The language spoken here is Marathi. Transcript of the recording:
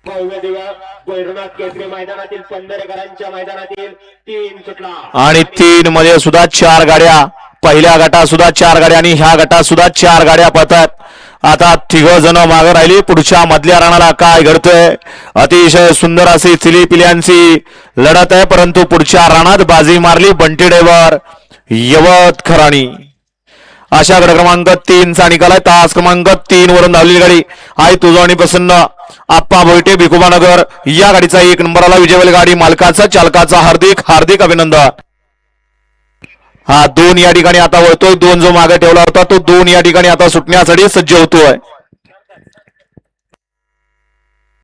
भव्य दिव्य भैरवनाथ केसरी मैदानातील पंधरेकरांच्या मैदानातील 3 सुटला आणि 3 मध्ये सुद्धा 4 गाड्या, पहिल्या गटात सुद्धा 4 गाड्या आणि ह्या गटात सुद्धा 4 गाड्या पळतात. आता 3 जण मागे राहिली. पुढच्या मधल्या राणाला काय घडतंय? अतिशय सुंदर अशी चिली पिल्यांची लढत आहे, परंतु पुढच्या राणात बाजी मारली बंटी ड्रायव्हर यवतकरांनी. अशा गट क्रमांक 3 चा निकाल आहे. तास क्रमांक 3 वरून धावलेली गाडी आहे तुझावणी प्रसन्न आप्पा भोईटे भिकोबानगर. या गाडीचा 1 नंबरला विजयवेल गाडी मालकाचा चालकाचा हार्दिक हार्दिक अभिनंदन. हा 2 या ठिकाणी आता वळतोय. 2 जो मागे ठेवला होता तो 2 या ठिकाणी आता सुटण्यासाठी सज्ज होतोय.